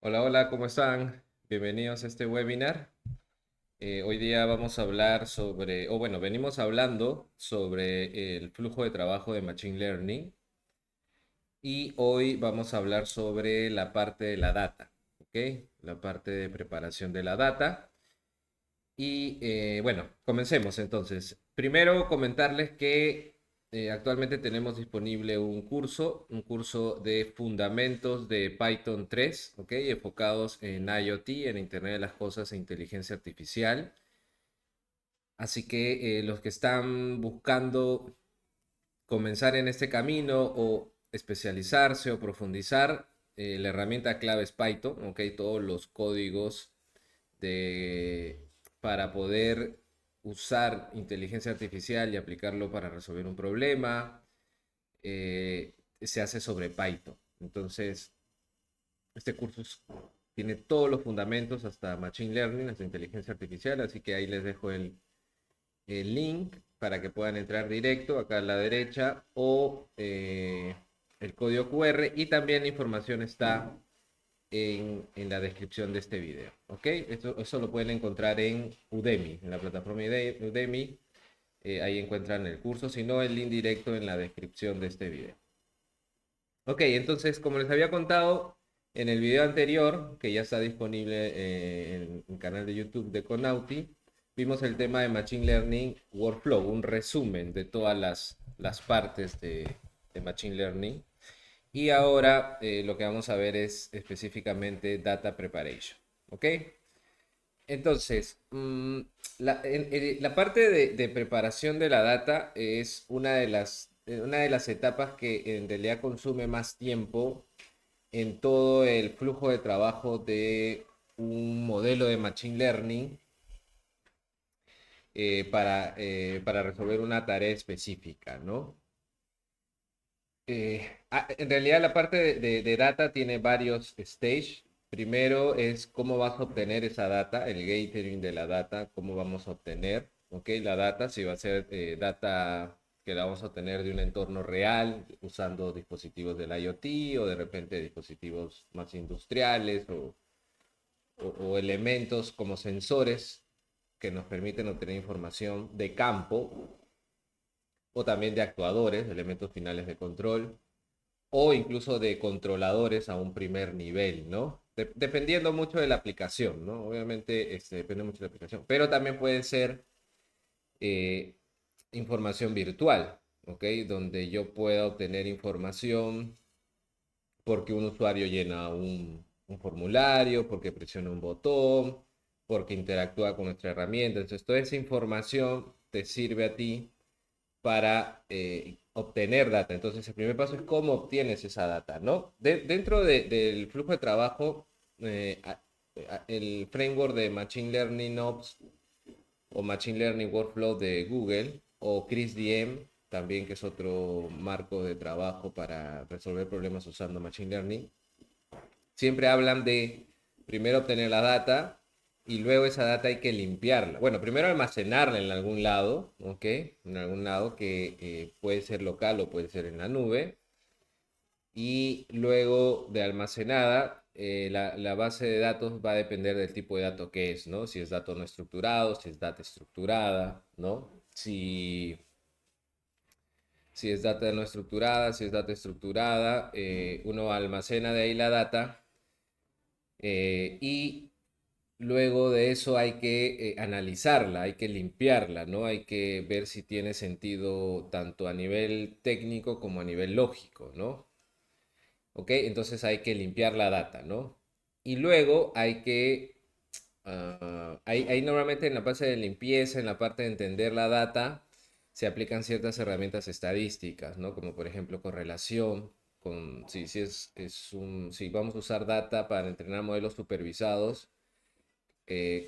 Hola, hola, ¿cómo están? Bienvenidos a este webinar. Hoy día vamos a hablar sobre, o bueno, venimos hablando sobre el flujo de trabajo de Machine Learning y hoy vamos a hablar sobre la parte de la data, ¿ok? La parte de preparación de la data. Y bueno, comencemos entonces. Primero comentarles que actualmente tenemos disponible un curso de fundamentos de Python 3, ¿ok? Enfocados en IoT, en Internet de las Cosas e inteligencia artificial. Así que los que están buscando comenzar en este camino o especializarse o profundizar, la herramienta clave es Python, ¿ok? Todos los códigos de, para poder usar inteligencia artificial y aplicarlo para resolver un problema, se hace sobre Python. Entonces, este curso tiene todos los fundamentos hasta Machine Learning, hasta inteligencia artificial, así que ahí les dejo el link para que puedan entrar directo acá a la derecha o el código QR y también la información está en la descripción de este video. ¿Ok? Eso lo pueden encontrar en Udemy, en la plataforma de Udemy. Ahí encuentran el curso, si no, el link directo en la descripción de este video. Ok, entonces, como les había contado en el video anterior, que ya está disponible en el canal de YouTube de Conauti, vimos el tema de Machine Learning Workflow, un resumen de todas las partes de Machine Learning. Y ahora lo que vamos a ver es específicamente Data Preparation. ¿Ok? Entonces, la parte de preparación de la data es una de las etapas que en realidad consume más tiempo en todo el flujo de trabajo de un modelo de Machine Learning para resolver una tarea específica, ¿no? En realidad la parte de data tiene varios stages. Primero es cómo vas a obtener esa data, el gathering de la data, cómo vamos a obtener, ¿ok? La data, si va a ser data que la vamos a obtener de un entorno real, usando dispositivos del IoT o de repente dispositivos más industriales o elementos como sensores que nos permiten obtener información de campo o también de actuadores, elementos finales de control o incluso de controladores a un primer nivel, ¿no? Dependiendo mucho de la aplicación, ¿no? Obviamente depende mucho de la aplicación, pero también puede ser eh, información virtual, ¿ok? Donde yo pueda obtener información porque un usuario llena un formulario, porque presiona un botón, porque interactúa con nuestra herramienta. Entonces, toda esa información te sirve a ti para obtener data. Entonces, el primer paso es cómo obtienes esa data, ¿no? Dentro del flujo de trabajo, eh, el framework de Machine Learning Ops o Machine Learning Workflow de Google o CrisDM, también que es otro marco de trabajo para resolver problemas usando Machine Learning, siempre hablan de primero obtener la data y luego esa data hay que limpiarla. Bueno, primero almacenarla en algún lado, ¿ok? En algún lado que puede ser local o puede ser en la nube. Y luego de almacenada, la base de datos va a depender del tipo de dato que es, ¿no? Si es dato no estructurado, si es data estructurada, ¿no? Si es data no estructurada, si es data estructurada, uno almacena de ahí la data y luego de eso hay que analizarla, hay que limpiarla, ¿no? Hay que ver si tiene sentido tanto a nivel técnico como a nivel lógico, ¿no? ¿Ok? Entonces hay que limpiar la data, ¿no? Y luego hay que, ahí normalmente en la fase de limpieza, en la parte de entender la data, se aplican ciertas herramientas estadísticas, ¿no? Como por ejemplo correlación, si vamos a usar data para entrenar modelos supervisados,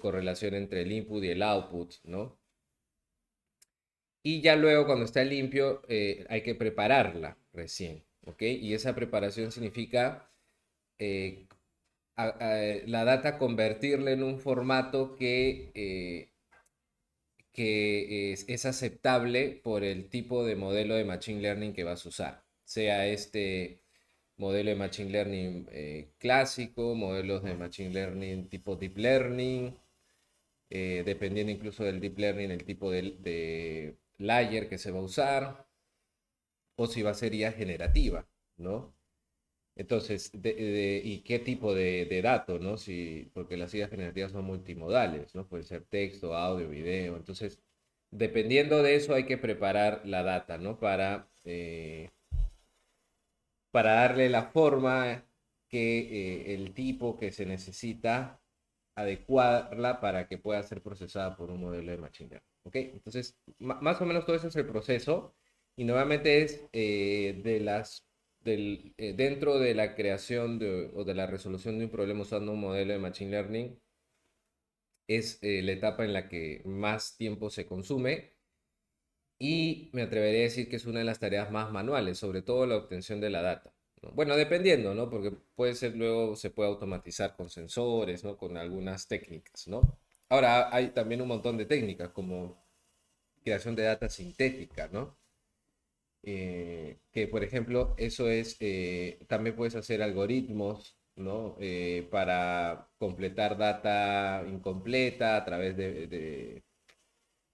correlación entre el input y el output, ¿no? Y ya luego cuando está limpio hay que prepararla recién, ¿ok? Y esa preparación significa eh, la data convertirla en un formato que es aceptable por el tipo de modelo de Machine Learning que vas a usar, sea este modelo de Machine Learning clásico, modelos de Machine Learning tipo Deep Learning, dependiendo incluso del Deep Learning, el tipo de layer que se va a usar, o si va a ser IA generativa, ¿no? Entonces, ¿y qué tipo de dato, ¿no? Si, porque las IAs generativas son multimodales, ¿no? Puede ser texto, audio, video. Entonces, dependiendo de eso hay que preparar la data, ¿no? Para darle la forma que el tipo que se necesita adecuarla para que pueda ser procesada por un modelo de Machine Learning. ¿Ok? Entonces, más o menos todo ese es el proceso y nuevamente es dentro de la creación o de la resolución de un problema usando un modelo de Machine Learning, es la etapa en la que más tiempo se consume y me atrevería a decir que es una de las tareas más manuales, sobre todo la obtención de la data, ¿no? Bueno, dependiendo, ¿no? Porque puede ser luego se puede automatizar con sensores, ¿no? Con algunas técnicas, ¿no? Ahora hay también un montón de técnicas como creación de data sintética, ¿no? Que por ejemplo, eso es, también puedes hacer algoritmos, ¿no? Para completar data incompleta a través de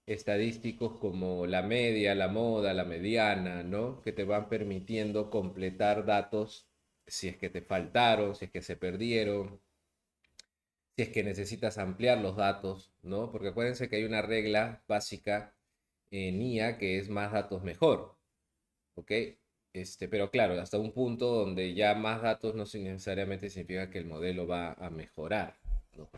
estadísticos como la media, la moda, la mediana, ¿no? Que te van permitiendo completar datos si es que te faltaron, si es que se perdieron, si es que necesitas ampliar los datos, ¿no? Porque acuérdense que hay una regla básica en IA que es más datos mejor, ¿ok? Pero claro, hasta un punto donde ya más datos no necesariamente significa que el modelo va a mejorar, ¿no?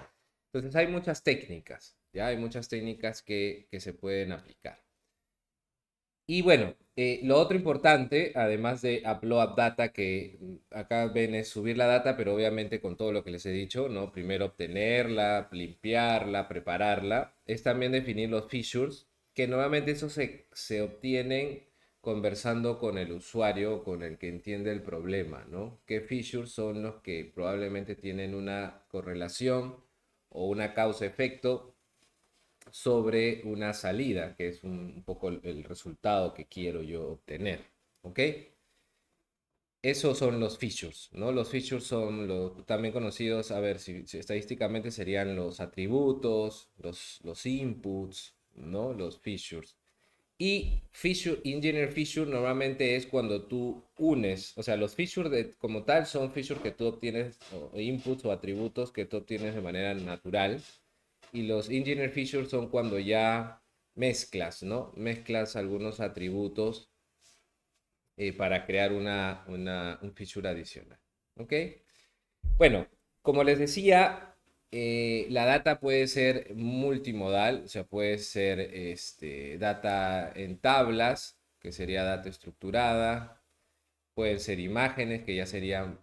Entonces hay muchas técnicas, ¿ya? Hay muchas técnicas que se pueden aplicar. Y bueno, lo otro importante, además de upload data, que acá ven es subir la data, pero obviamente con todo lo que les he dicho, ¿no? Primero obtenerla, limpiarla, prepararla, es también definir los features, que normalmente eso se obtienen conversando con el usuario, con el que entiende el problema, ¿no? ¿Qué features son los que probablemente tienen una correlación o una causa-efecto sobre una salida, que es un poco el resultado que quiero yo obtener? ¿Ok? Esos son los features, ¿no? Los features son también conocidos, a ver, si estadísticamente serían los atributos, los inputs, ¿no? Los features. Y feature, engineer feature normalmente es cuando tú unes, o sea, los features como tal son features que tú obtienes, o inputs o atributos que tú obtienes de manera natural. Y los engineer features son cuando ya mezclas, ¿no? Mezclas algunos atributos para crear un feature adicional. ¿Ok? Bueno, como les decía, la data puede ser multimodal, o sea, puede ser data en tablas, que sería data estructurada, pueden ser imágenes, que ya serían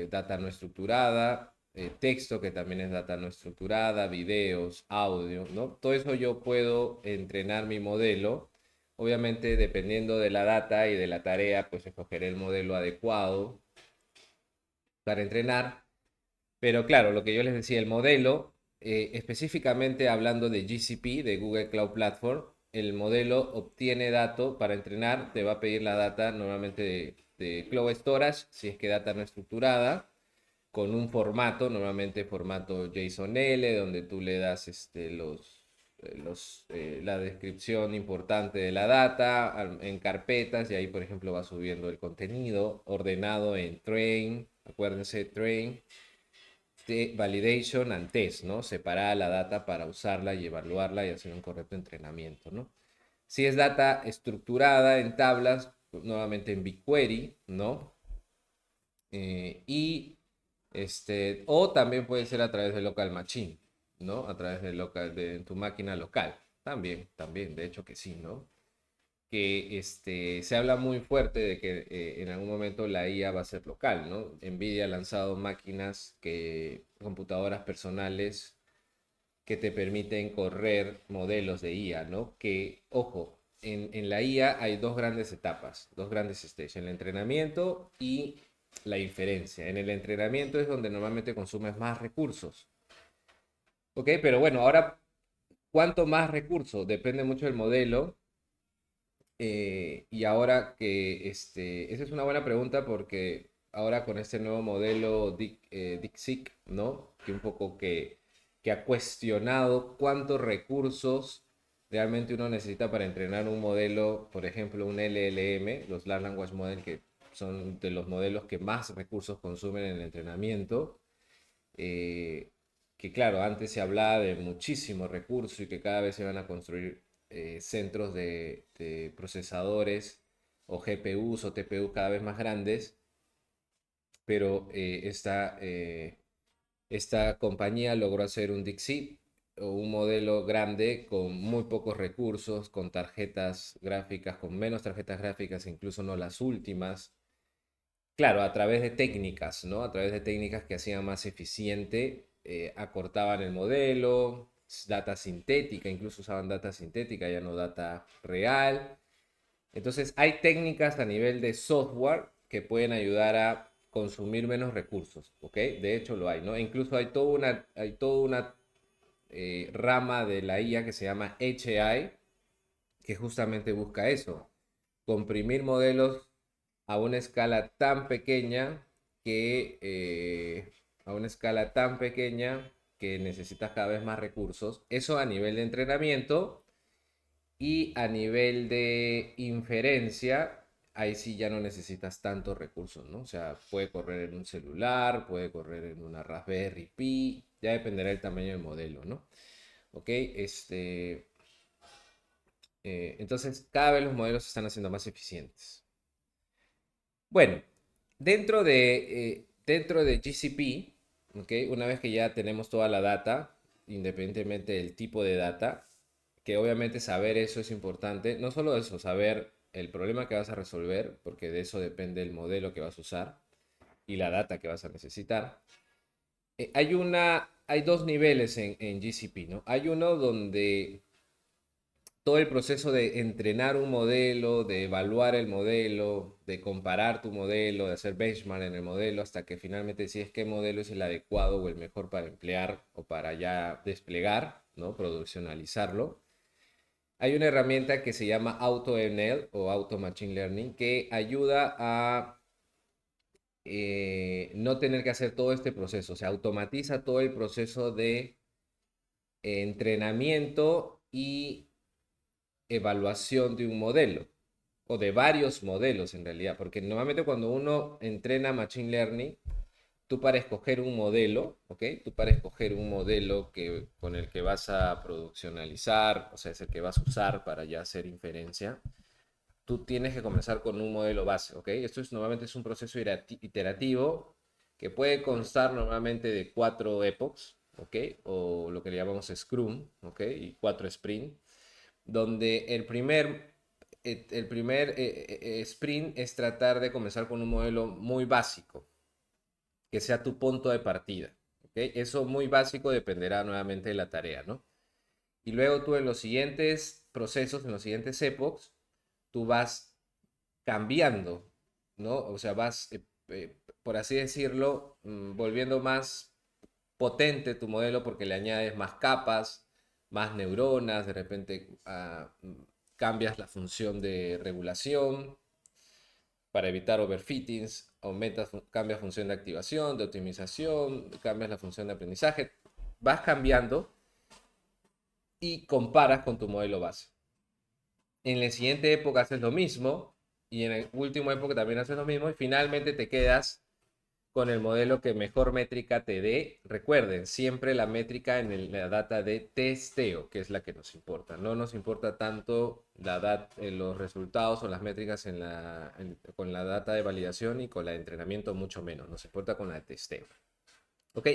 data no estructurada, texto, que también es data no estructurada, videos, audio, ¿no? Todo eso yo puedo entrenar mi modelo. Obviamente, dependiendo de la data y de la tarea, pues escogeré el modelo adecuado para entrenar. Pero claro, lo que yo les decía, el modelo, específicamente hablando de GCP, de Google Cloud Platform, el modelo obtiene datos para entrenar, te va a pedir la data normalmente de Cloud Storage, si es que data no estructurada, con un formato, normalmente formato JSON-L, donde tú le das la descripción importante de la data en carpetas y ahí, por ejemplo, va subiendo el contenido ordenado en train, acuérdense, train, validation and test, ¿no? Separar la data para usarla y evaluarla y hacer un correcto entrenamiento, ¿no? Si es data estructurada en tablas, pues, nuevamente en BigQuery, ¿no? O también puede ser a través de local machine, ¿no? A través de tu máquina local. También, de hecho que sí, ¿no? Que se habla muy fuerte de que en algún momento la IA va a ser local, ¿no? Nvidia ha lanzado computadoras personales que te permiten correr modelos de IA, ¿no? Que, ojo, en la IA hay dos grandes etapas, dos grandes stages, el entrenamiento y la inferencia. En el entrenamiento es donde normalmente consumes más recursos, ¿ok? Pero bueno, ahora, ¿cuánto más recursos? Depende mucho del modelo. Y ahora esa es una buena pregunta porque ahora con este nuevo modelo DeepSeek, ¿no? Que un poco que ha cuestionado cuántos recursos realmente uno necesita para entrenar un modelo, por ejemplo, un LLM, los Large Language Model, que son de los modelos que más recursos consumen en el entrenamiento. eh, que claro, antes se hablaba de muchísimo recurso y que cada vez se van a construir centros de procesadores o GPUs o TPUs cada vez más grandes, pero esta compañía logró hacer un DeepSeek o un modelo grande con muy pocos recursos, con tarjetas gráficas, con menos tarjetas gráficas, incluso no las últimas. Claro, a través de técnicas, ¿no? A través de técnicas que hacían más eficiente, acortaban el modelo, data sintética, incluso usaban data sintética, ya no data real. Entonces, hay técnicas a nivel de software que pueden ayudar a consumir menos recursos, ¿ok? De hecho, lo hay, ¿no? E incluso hay toda una rama de la IA que se llama HAI, que justamente busca eso, comprimir modelos a una escala tan pequeña a una escala tan pequeña que necesitas cada vez más recursos. Eso a nivel de entrenamiento y a nivel de inferencia, ahí sí ya no necesitas tantos recursos, ¿no? O sea, puede correr en un celular, puede correr en una Raspberry Pi, ya dependerá del tamaño del modelo, ¿no? Ok, entonces cada vez los modelos se están haciendo más eficientes. Bueno, dentro de GCP, ¿ok? Una vez que ya tenemos toda la data, independientemente del tipo de data, que obviamente saber eso es importante, no solo eso, saber el problema que vas a resolver, porque de eso depende el modelo que vas a usar y la data que vas a necesitar. Hay dos niveles en GCP, ¿no? Hay uno donde todo el proceso de entrenar un modelo, de evaluar el modelo, de comparar tu modelo, de hacer benchmark en el modelo, hasta que finalmente decides qué modelo es el adecuado o el mejor para emplear o para ya desplegar, ¿no? Produccionalizarlo. Hay una herramienta que se llama AutoML o Auto Machine Learning que ayuda a no tener que hacer todo este proceso, o sea, automatiza todo el proceso de entrenamiento y evaluación de un modelo o de varios modelos en realidad, porque normalmente cuando uno entrena Machine Learning, tú para escoger un modelo, ¿ok? Tú para escoger un modelo con el que vas a produccionalizar, o sea, es el que vas a usar para ya hacer inferencia, tú tienes que comenzar con un modelo base, ¿ok? Normalmente es un proceso iterativo que puede constar normalmente de 4 epochs, ¿ok? O lo que le llamamos Scrum, ¿ok? Y 4 sprints donde el primer sprint es tratar de comenzar con un modelo muy básico, que sea tu punto de partida. ¿Okay? Eso muy básico dependerá nuevamente de la tarea, ¿no? Y luego tú en los siguientes procesos, en los siguientes epochs, tú vas cambiando, ¿no? O sea, por así decirlo, volviendo más potente tu modelo porque le añades más capas, más neuronas, de repente cambias la función de regulación para evitar overfittings, cambias función de activación, de optimización, cambias la función de aprendizaje, vas cambiando y comparas con tu modelo base. En la siguiente época haces lo mismo y en el último época también haces lo mismo y finalmente te quedas con el modelo que mejor métrica te dé. Recuerden, siempre la métrica la data de testeo, que es la que nos importa. No nos importa tanto los resultados o las métricas con la data de validación y con la de entrenamiento mucho menos. Nos importa con la de testeo. ¿Ok?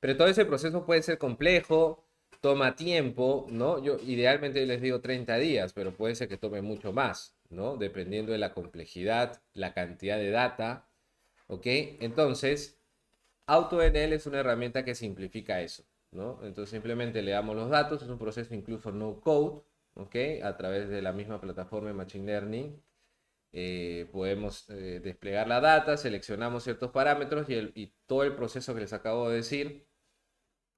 Pero todo ese proceso puede ser complejo, toma tiempo, ¿no? Yo idealmente les digo 30 días, pero puede ser que tome mucho más, ¿no? Dependiendo de la complejidad, la cantidad de data. ¿Ok? Entonces, AutoNL es una herramienta que simplifica eso, ¿no? Entonces simplemente le damos los datos, es un proceso incluso no code, ¿ok? A través de la misma plataforma de Machine Learning podemos desplegar la data, seleccionamos ciertos parámetros y todo el proceso que les acabo de decir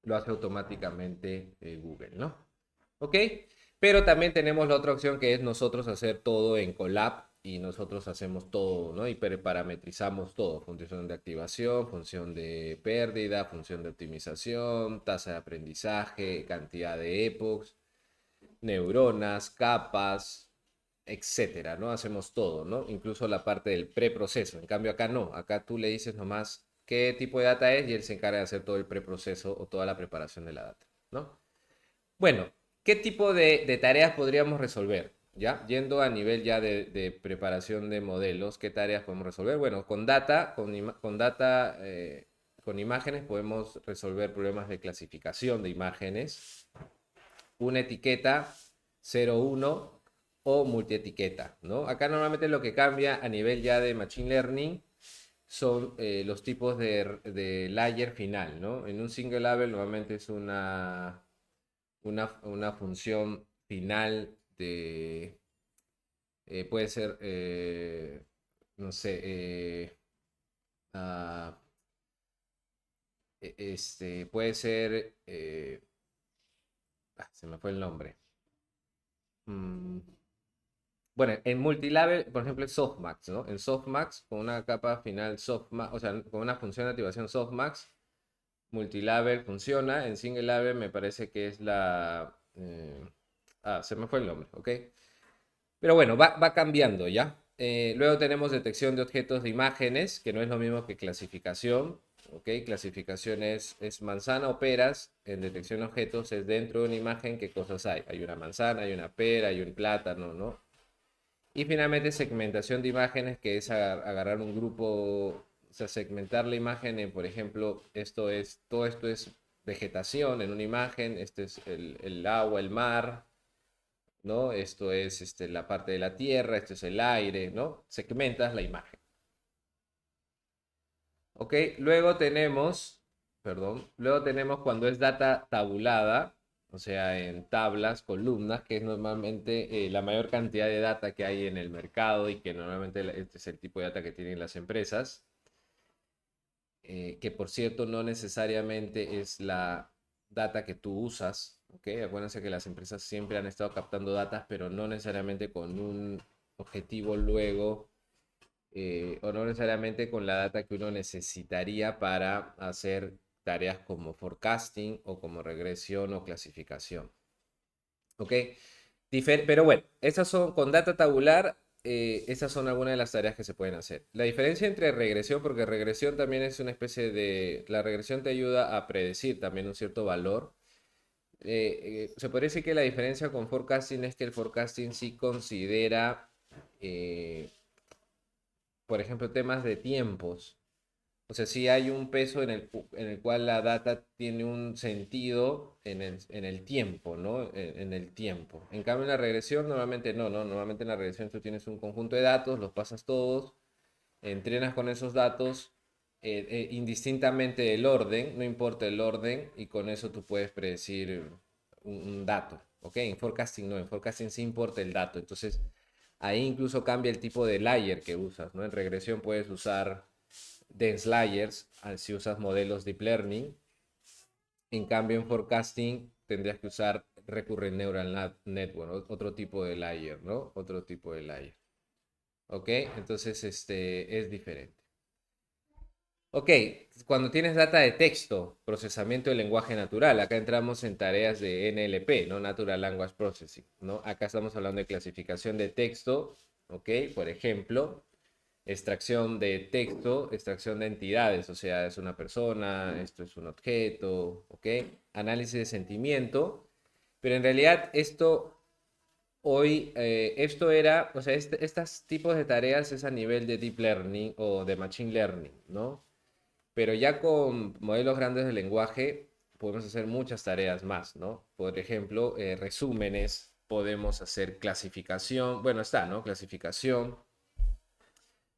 lo hace automáticamente Google, ¿no? ¿Ok? Pero también tenemos la otra opción que es nosotros hacer todo en Colab y nosotros hacemos todo, ¿no? Y parametrizamos todo, función de activación, función de pérdida, función de optimización, tasa de aprendizaje, cantidad de epochs, neuronas, capas, etcétera, ¿no? Hacemos todo, ¿no? Incluso la parte del preproceso. En cambio, acá no. Acá tú le dices nomás qué tipo de data es y él se encarga de hacer todo el preproceso o toda la preparación de la data, ¿no? Bueno, ¿qué tipo de tareas podríamos resolver? ¿Ya? Yendo a nivel ya de preparación de modelos, ¿qué tareas podemos resolver? Bueno, con data, con imágenes podemos resolver problemas de clasificación de imágenes, una etiqueta 0, 1 o multietiqueta, ¿no? Acá normalmente lo que cambia a nivel ya de Machine Learning son los tipos de layer final, ¿no? En un single label normalmente es una función final puede ser, no sé, ah, puede ser, se me fue el nombre. Mm, Bueno, en multilabel, por ejemplo, es softmax, ¿no? En softmax, con una capa final softmax, o sea, con una función de activación softmax, multilabel funciona. En single label me parece que es se me fue el nombre, ¿ok? Pero bueno, va cambiando, ¿ya? Luego tenemos detección de objetos de imágenes, que no es lo mismo que clasificación, ¿ok? Clasificación es manzana o peras. En detección de objetos es dentro de una imagen, ¿qué cosas hay? Hay una manzana, hay una pera, hay un plátano, ¿no? Y finalmente segmentación de imágenes, que es agarrar un grupo, o sea, segmentar la imagen en, por ejemplo, todo esto es vegetación en una imagen, este es el agua, el mar, ¿no? Esto es la parte de la tierra, esto es el aire, ¿no? Segmentas la imagen. ¿Ok? Luego tenemos cuando es data tabulada, o sea, en tablas, columnas, que es normalmente la mayor cantidad de data que hay en el mercado y que normalmente este es el tipo de data que tienen las empresas, que por cierto no necesariamente es la data que tú usas, ¿ok? Acuérdense que las empresas siempre han estado captando datas, pero no necesariamente con un objetivo luego o no necesariamente con la data que uno necesitaría para hacer tareas como forecasting o como regresión o clasificación. ¿Ok? Pero bueno, esas son con data tabular, esas son algunas de las tareas que se pueden hacer. La diferencia entre regresión, porque regresión también es una especie de, la regresión te ayuda a predecir también un cierto valor. Se podría decir que la diferencia con forecasting es que el forecasting sí considera eh, por ejemplo, temas de tiempos. O sea, si hay un peso en el cual la data tiene un sentido en el tiempo, ¿no? En el tiempo. En cambio, en la regresión normalmente no, ¿no? Normalmente en la regresión tú tienes un conjunto de datos, los pasas todos, entrenas con esos datos indistintamente del orden, no importa el orden, y con eso tú puedes predecir un dato, ¿ok? En forecasting no, en forecasting sí importa el dato, entonces ahí incluso cambia el tipo de layer que usas, ¿no? En regresión puedes usar dense layers si usas modelos deep learning, en cambio en forecasting tendrías que usar recurrent neural network, otro tipo de layer, ¿no? Otro tipo de layer, ¿ok? Entonces es diferente. Ok, cuando tienes data de texto, procesamiento de lenguaje natural, acá entramos en tareas de NLP, ¿no? Natural Language Processing, ¿no? Acá estamos hablando de clasificación de texto, ¿ok? Por ejemplo, extracción de texto, extracción de entidades, o sea, es una persona, esto es un objeto, ¿ok? Análisis de sentimiento, pero en realidad esto era, o sea, estos tipos de tareas es a nivel de deep learning o de machine learning, ¿no? Pero ya con modelos grandes de lenguaje podemos hacer muchas tareas más, ¿no? Por ejemplo, resúmenes, podemos hacer clasificación, bueno, está, ¿no? Clasificación,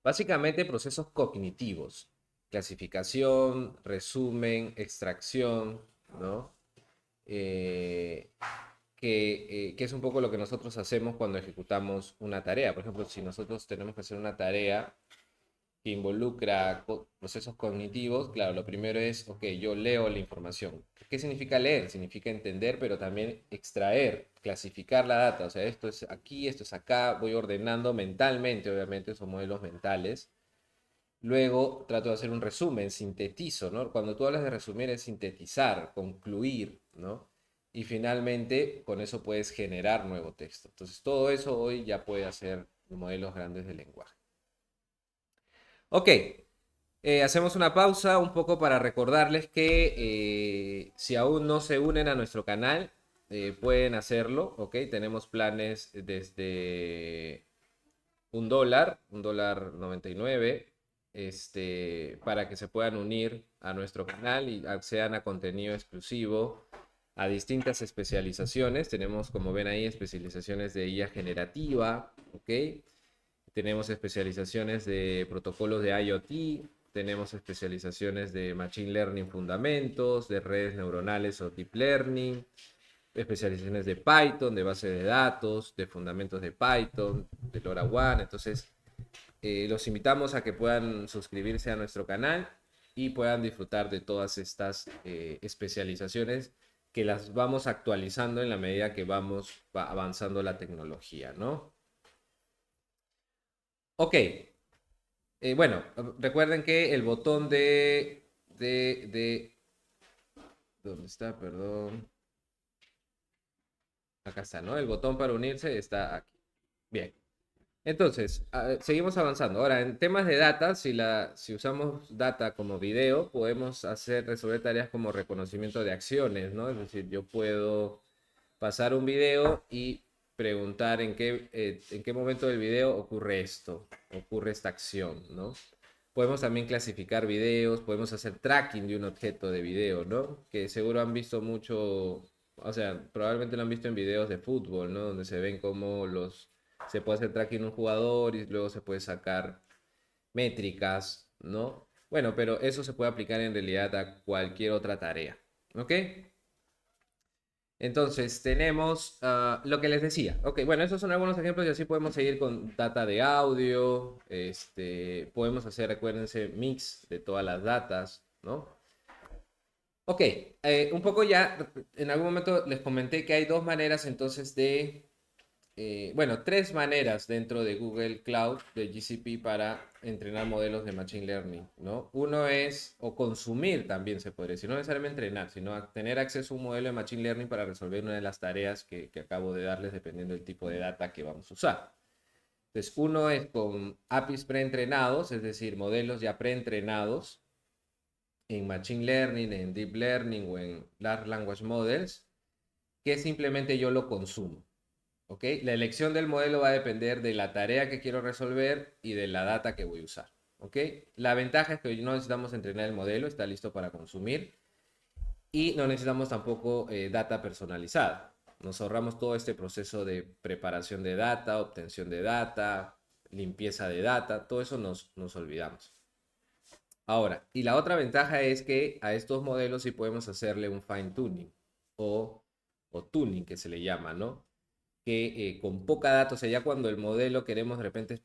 básicamente procesos cognitivos, clasificación, resumen, extracción, ¿no? Eh, que es un poco lo que nosotros hacemos cuando ejecutamos una tarea. Por ejemplo, si nosotros tenemos que hacer una tarea que involucra procesos cognitivos, claro, lo primero es, ok, yo leo la información. ¿Qué significa leer? Significa entender, pero también extraer, clasificar la data. O sea, esto es aquí, esto es acá, voy ordenando mentalmente, obviamente, son modelos mentales. Luego trato de hacer un resumen, sintetizo, ¿no? Cuando tú hablas de resumir es sintetizar, concluir, ¿no? Y finalmente con eso puedes generar nuevo texto. Entonces todo eso hoy ya puede hacer modelos grandes de lenguaje. Ok, hacemos una pausa un poco para recordarles que si aún no se unen a nuestro canal, pueden hacerlo, ¿ok? Tenemos planes desde un dólar 99, para que se puedan unir a nuestro canal y accedan a contenido exclusivo, a distintas especializaciones. Tenemos, como ven ahí, especializaciones de IA generativa, ¿ok? Tenemos especializaciones de protocolos de IoT, tenemos especializaciones de Machine Learning fundamentos, de redes neuronales o Deep Learning, especializaciones de Python, de base de datos, de fundamentos de Python, de LoRaWAN. Entonces, los invitamos a que puedan suscribirse a nuestro canal y puedan disfrutar de todas estas especializaciones que las vamos actualizando en la medida que va avanzando la tecnología, ¿no? Ok, bueno, recuerden que el botón ¿dónde está? Perdón. Acá está, ¿no? El botón para unirse está aquí. Bien. Entonces, seguimos avanzando. Ahora, en temas de data, si usamos data como video, podemos resolver tareas como reconocimiento de acciones, ¿no? Es decir, yo puedo pasar un video y preguntar en qué momento del video ocurre esto, ocurre esta acción, ¿no? Podemos también clasificar videos, podemos hacer tracking de un objeto de video, ¿no? Que seguro han visto mucho, o sea, probablemente lo han visto en videos de fútbol, ¿no? Donde se ven cómo se puede hacer tracking de un jugador y luego se puede sacar métricas, ¿no? Bueno, pero eso se puede aplicar en realidad a cualquier otra tarea, ¿ok? Entonces, tenemos lo que les decía. Ok, bueno, esos son algunos ejemplos y así podemos seguir con data de audio. Podemos hacer, recuérdense, mix de todas las datas, ¿no? Ok, un poco ya, en algún momento les comenté que hay dos maneras entonces bueno, tres maneras dentro de Google Cloud, de GCP, para entrenar modelos de Machine Learning, ¿no? Uno es, o consumir también se podría decir, no necesariamente entrenar, sino tener acceso a un modelo de Machine Learning para resolver una de las tareas que acabo de darles dependiendo del tipo de data que vamos a usar. Entonces, uno es con APIs preentrenados, es decir, modelos ya preentrenados en Machine Learning, en Deep Learning o en Large Language Models, que simplemente yo lo consumo. ¿Ok? La elección del modelo va a depender de la tarea que quiero resolver y de la data que voy a usar. ¿Ok? La ventaja es que no necesitamos entrenar el modelo, está listo para consumir y no necesitamos tampoco data personalizada. Nos ahorramos todo este proceso de preparación de data, obtención de data, limpieza de data, todo eso nos olvidamos. Ahora, y la otra ventaja es que a estos modelos sí podemos hacerle un fine tuning o tuning que se le llama, ¿no? Que con poca data, o sea, ya cuando el modelo queremos de repente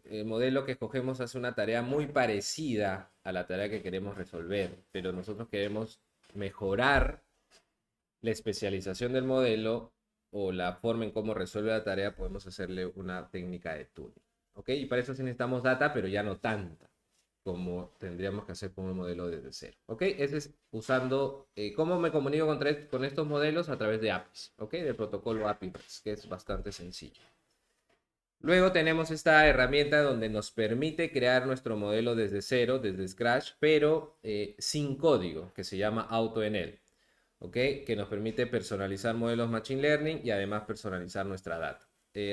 el modelo que escogemos hace una tarea muy parecida a la tarea que queremos resolver, pero nosotros queremos mejorar la especialización del modelo o la forma en cómo resuelve la tarea, podemos hacerle una técnica de tuning. ¿Ok? Y para eso sí necesitamos data, pero ya no tanta como tendríamos que hacer con un modelo desde cero. ¿Ok? Ese es usando, ¿cómo me comunico con estos modelos? A través de APIs, ¿ok? Del protocolo API-REST, que es bastante sencillo. Luego tenemos esta herramienta donde nos permite crear nuestro modelo desde cero, desde Scratch, pero sin código, que se llama AutoNL, ¿ok? Que nos permite personalizar modelos Machine Learning y además personalizar nuestra data.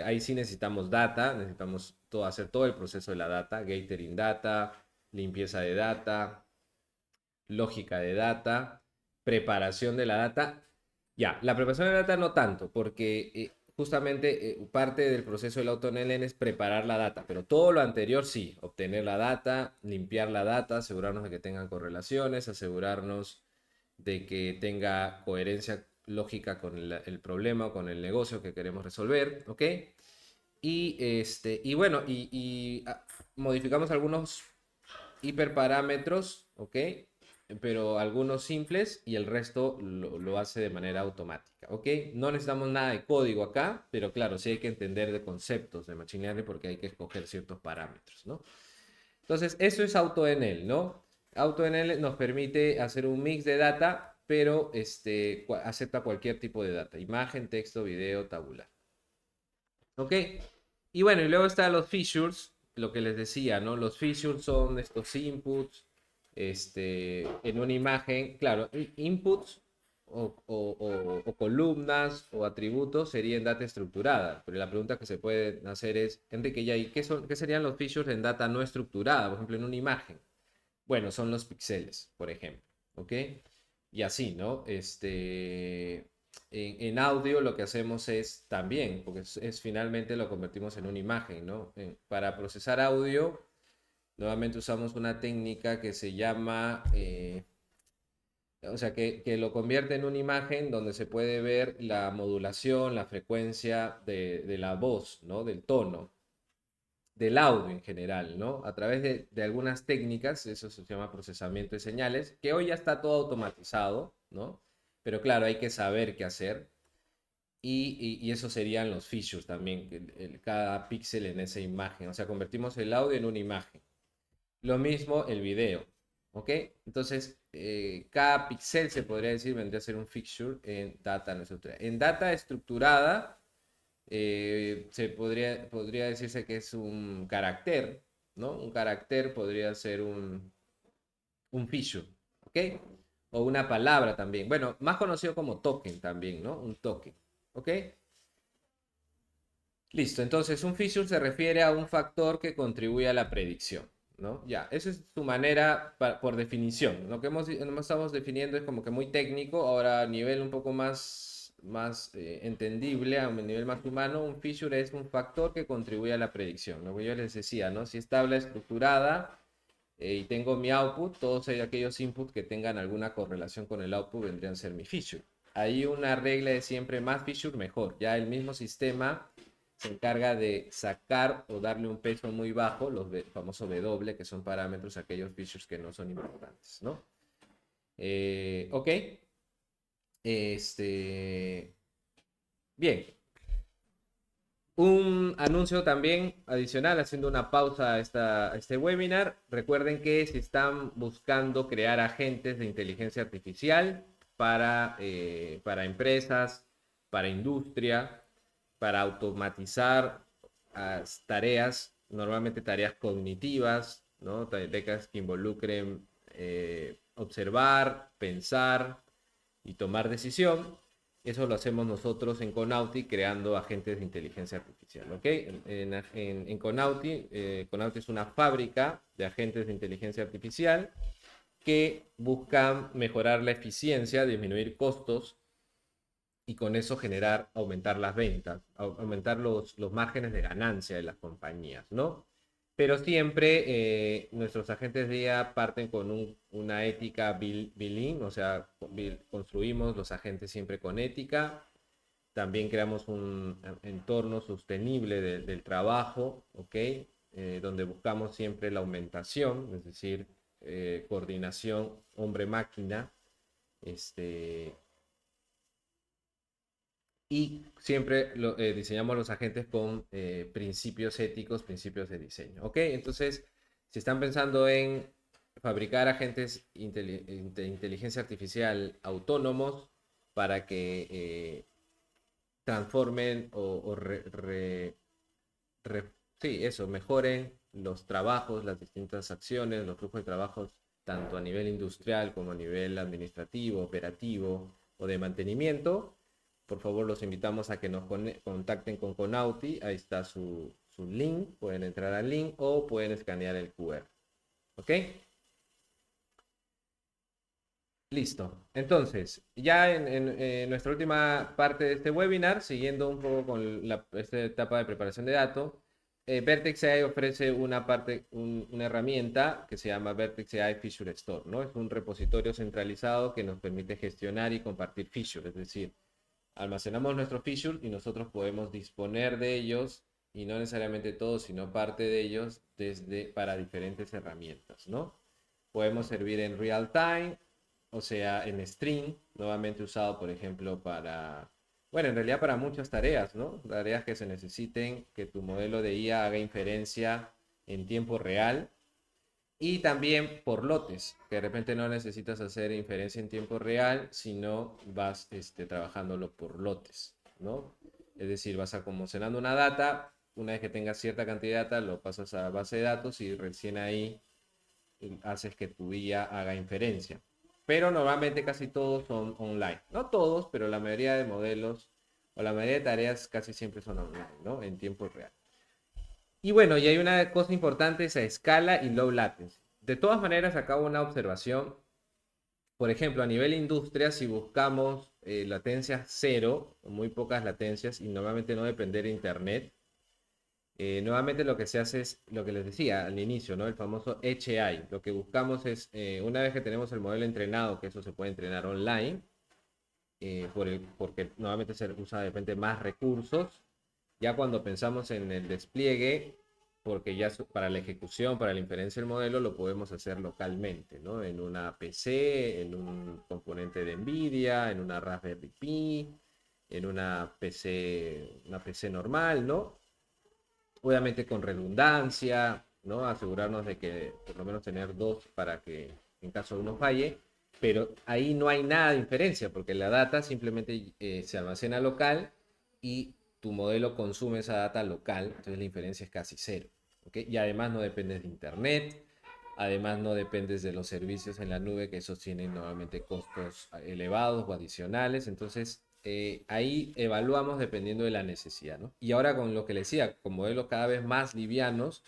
Ahí sí necesitamos data, necesitamos hacer todo el proceso de la data, gathering data, limpieza de data, lógica de data, preparación de la data. Ya, la preparación de la data no tanto, porque justamente parte del proceso del AutoNLN es preparar la data, pero todo lo anterior sí, obtener la data, limpiar la data, asegurarnos de que tengan correlaciones, asegurarnos de que tenga coherencia lógica con el problema o con el negocio que queremos resolver, ¿ok? Y bueno, modificamos algunos hiperparámetros, ¿ok? Pero algunos simples y el resto lo hace de manera automática, ¿ok? No necesitamos nada de código acá, pero claro, sí hay que entender de conceptos de Machine Learning porque hay que escoger ciertos parámetros, ¿no? Entonces, eso es AutoNL, ¿no? AutoNL nos permite hacer un mix de data, pero acepta cualquier tipo de data, imagen, texto, video, tabular. ¿Ok? Y bueno, y luego están los features, lo que les decía, ¿no? Los features son estos inputs, en una imagen, claro, inputs o columnas o atributos serían data estructurada, pero la pregunta que se puede hacer es, Enrique, ¿y qué serían los features en data no estructurada? Por ejemplo, en una imagen. Bueno, son los píxeles, por ejemplo, ¿ok? Y así, ¿no? En audio lo que hacemos es también, porque finalmente lo convertimos en una imagen, ¿no? Para procesar audio, nuevamente usamos una técnica que se llama, o sea, que lo convierte en una imagen donde se puede ver la modulación, la frecuencia de la voz, ¿no? Del tono del audio en general, ¿no? A través de algunas técnicas, eso se llama procesamiento de señales, que hoy ya está todo automatizado, ¿no? Pero claro, hay que saber qué hacer. Y eso serían los features también, cada píxel en esa imagen. O sea, convertimos el audio en una imagen. Lo mismo el video, ¿ok? Entonces, cada píxel se podría decir vendría a ser un feature en data no estructurada. En data estructurada, podría decirse que es un carácter, ¿no? Un carácter podría ser un feature, ¿ok? O una palabra también. Bueno, más conocido como token también, ¿no? Un token, ¿ok? Listo, entonces un feature se refiere a un factor que contribuye a la predicción, ¿no? Ya, esa es su manera por definición. Lo que estamos definiendo es como que muy técnico, ahora a nivel un poco más entendible, a un nivel más humano, un feature es un factor que contribuye a la predicción. Lo que yo les decía, ¿no? Si es tabla estructurada y tengo mi output, todos aquellos inputs que tengan alguna correlación con el output vendrían a ser mi feature. Hay una regla de siempre, más feature mejor. Ya el mismo sistema se encarga de sacar o darle un peso muy bajo, los famosos W, que son parámetros, aquellos features que no son importantes, ¿no? Ok. Bien. Un anuncio también adicional, haciendo una pausa a este webinar. Recuerden que si están buscando crear agentes de inteligencia artificial para empresas, para industria, para automatizar tareas, normalmente tareas cognitivas, ¿no? Tareas que involucren observar, pensar y tomar decisión. Eso lo hacemos nosotros en Conauti creando agentes de inteligencia artificial, ¿ok? En Conauti, Conauti es una fábrica de agentes de inteligencia artificial que buscan mejorar la eficiencia, disminuir costos y con eso aumentar las ventas, aumentar los márgenes de ganancia de las compañías, ¿no? Pero siempre nuestros agentes de IA parten con una ética billing, o sea, construimos los agentes siempre con ética. También creamos un entorno sostenible del trabajo, ¿ok? Donde buscamos siempre la aumentación, es decir, coordinación hombre-máquina, este, y siempre diseñamos los agentes con principios éticos, principios de diseño. ¿Ok? Entonces, si están pensando en fabricar agentes de inteligencia artificial autónomos para que transformen re- sí, eso, mejoren los trabajos, las distintas acciones, los flujos de trabajos, tanto a nivel industrial como a nivel administrativo, operativo o de mantenimiento, por favor los invitamos a que nos contacten con Conauti. Ahí está su link, pueden entrar al link o pueden escanear el QR. ¿Ok? Listo. Entonces, ya en nuestra última parte de este webinar, siguiendo un poco con esta etapa de preparación de datos, Vertex AI ofrece una herramienta que se llama Vertex AI Feature Store, ¿no? Es un repositorio centralizado que nos permite gestionar y compartir features, es decir, almacenamos nuestros features y nosotros podemos disponer de ellos y no necesariamente todos, sino parte de ellos para diferentes herramientas, ¿no? Podemos servir en real time, o sea, en stream, nuevamente usado, por ejemplo, bueno, en realidad para muchas tareas, ¿no? Tareas que se necesiten que tu modelo de IA haga inferencia en tiempo real y también por lotes, que de repente no necesitas hacer inferencia en tiempo real, sino vas trabajándolo por lotes, ¿no? Es decir, vas almacenando una data, una vez que tengas cierta cantidad de data, lo pasas a base de datos y recién ahí haces que tu IA haga inferencia. Pero normalmente casi todos son online. No todos, pero la mayoría de modelos o la mayoría de tareas casi siempre son online, ¿no? En tiempo real. Y bueno, y hay una cosa importante, es a escala y low latency. De todas maneras, acabo una observación. Por ejemplo, a nivel industria, si buscamos latencias cero, muy pocas latencias, y normalmente no depender de internet, nuevamente lo que se hace es lo que les decía al inicio, ¿no? El famoso HI. Lo que buscamos es, una vez que tenemos el modelo entrenado, que eso se puede entrenar online, porque nuevamente se usa de repente más recursos, ya cuando pensamos en el despliegue, porque ya para la ejecución, para la inferencia del modelo, lo podemos hacer localmente, ¿no? En una PC, en un componente de NVIDIA, en una Raspberry Pi, en una PC normal, ¿no? Obviamente con redundancia, ¿no? Asegurarnos de que por lo menos tener dos para que en caso de uno falle, pero ahí no hay nada de inferencia porque la data simplemente se almacena local y tu modelo consume esa data local, entonces la inferencia es casi cero, ¿ok? Y además no dependes de internet, además no dependes de los servicios en la nube que esos tienen normalmente costos elevados o adicionales, entonces ahí evaluamos dependiendo de la necesidad, ¿no? Y ahora con lo que les decía, con modelos cada vez más livianos,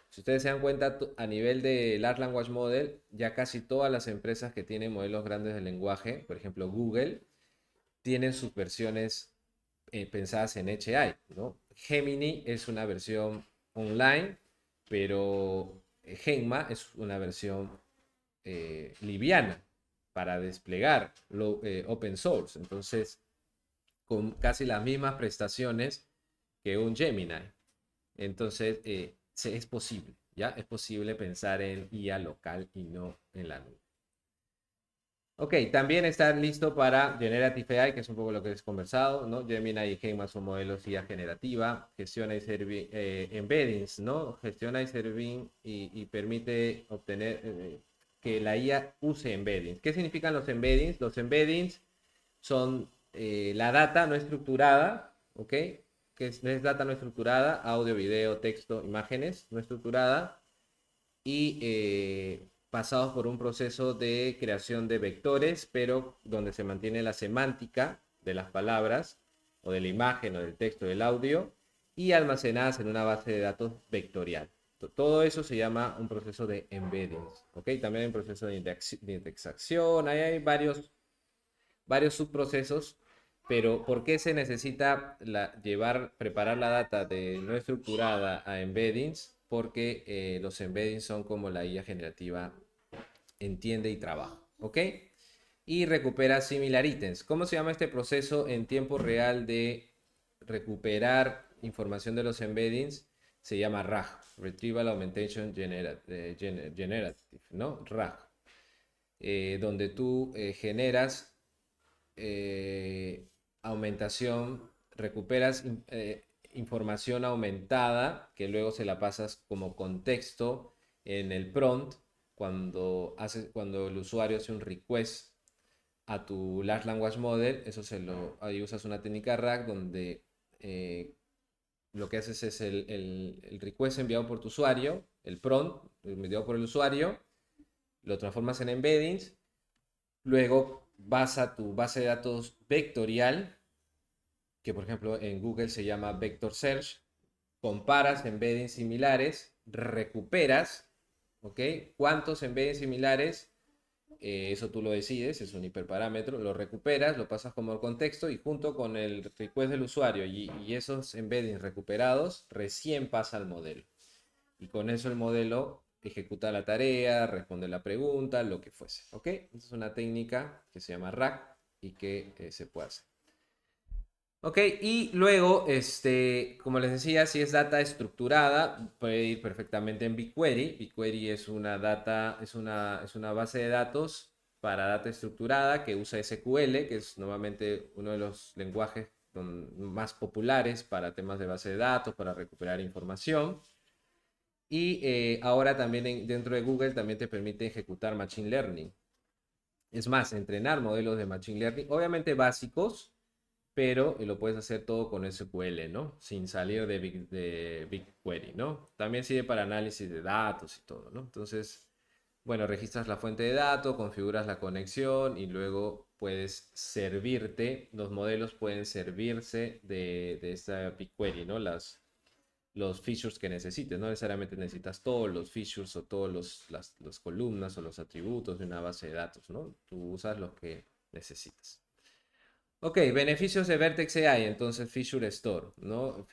si ustedes se dan cuenta, a nivel de Large Language Model, ya casi todas las empresas que tienen modelos grandes de lenguaje, por ejemplo Google, tienen sus versiones pensadas en HI, ¿no? Gemini es una versión online, pero Genma es una versión liviana para desplegar open source. Entonces, con casi las mismas prestaciones que un Gemini. Entonces, es posible, ¿ya? Es posible pensar en IA local y no en la nube. Ok, también está listo para Generative AI, que es un poco lo que hemos conversado, ¿no? Gemini y Genma son modelos IA generativa, gestiona y serve embeddings, ¿no? Gestiona y serve y permite obtener que la IA use embeddings. ¿Qué significan los embeddings? Los embeddings son la data no estructurada, ¿ok? Es data no estructurada, audio, video, texto, imágenes no estructurada y pasados por un proceso de creación de vectores, pero donde se mantiene la semántica de las palabras o de la imagen o del texto del audio y almacenadas en una base de datos vectorial. Todo eso se llama un proceso de embedding, ¿ok? También hay un proceso de indexación, ahí hay varios subprocesos, pero ¿por qué se necesita preparar la data de no estructurada a embeddings? Porque los embeddings son como la IA generativa entiende y trabaja, ¿ok? Y recupera similar ítems. ¿Cómo se llama este proceso en tiempo real de recuperar información de los embeddings? Se llama RAG, Retrieval Augmentation Generative, ¿no? RAG, donde tú generas aumentación, recuperas información aumentada que luego se la pasas como contexto en el prompt cuando el usuario hace un request a tu Large Language Model, ahí usas una técnica RAG donde lo que haces es el request enviado por tu usuario, el prompt enviado por el usuario, lo transformas en embeddings. Luego vas a tu base de datos vectorial, que por ejemplo en Google se llama Vector Search, comparas embeddings similares, recuperas, ¿ok? ¿Cuántos embeddings similares? Eso tú lo decides, es un hiperparámetro, lo recuperas, lo pasas como el contexto y junto con el request del usuario y esos embeddings recuperados, recién pasa al modelo. Y con eso el modelo ejecuta la tarea, responde la pregunta, lo que fuese. ¿Ok? Esta es una técnica que se llama RAG y que se puede hacer. Ok, y luego, como les decía, si es data estructurada, puede ir perfectamente en BigQuery. BigQuery es una es una base de datos para data estructurada que usa SQL, que es normalmente uno de los lenguajes más populares para temas de base de datos, para recuperar información. Y ahora también dentro de Google también te permite ejecutar Machine Learning. Es más, entrenar modelos de Machine Learning, obviamente básicos, pero lo puedes hacer todo con SQL, ¿no? Sin salir de BigQuery, ¿no? También sirve para análisis de datos y todo, ¿no? Entonces, bueno, registras la fuente de datos, configuras la conexión y luego puedes servirte, los modelos pueden servirse de esta BigQuery, ¿no? Los features que necesites. No necesariamente necesitas todos los features o todas las columnas o los atributos de una base de datos, ¿no? Tú usas los que necesitas. Ok, beneficios de Vertex AI, entonces Feature Store, ¿no?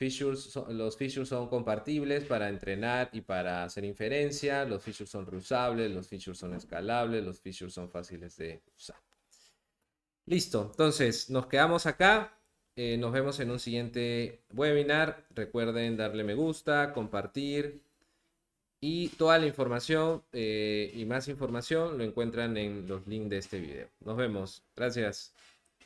Los features son compartibles para entrenar y para hacer inferencia, los features son reusables, los features son escalables, los features son fáciles de usar. Listo, entonces nos quedamos acá, nos vemos en un siguiente webinar, recuerden darle me gusta, compartir y toda la información y más información lo encuentran en los links de este video. Nos vemos, gracias.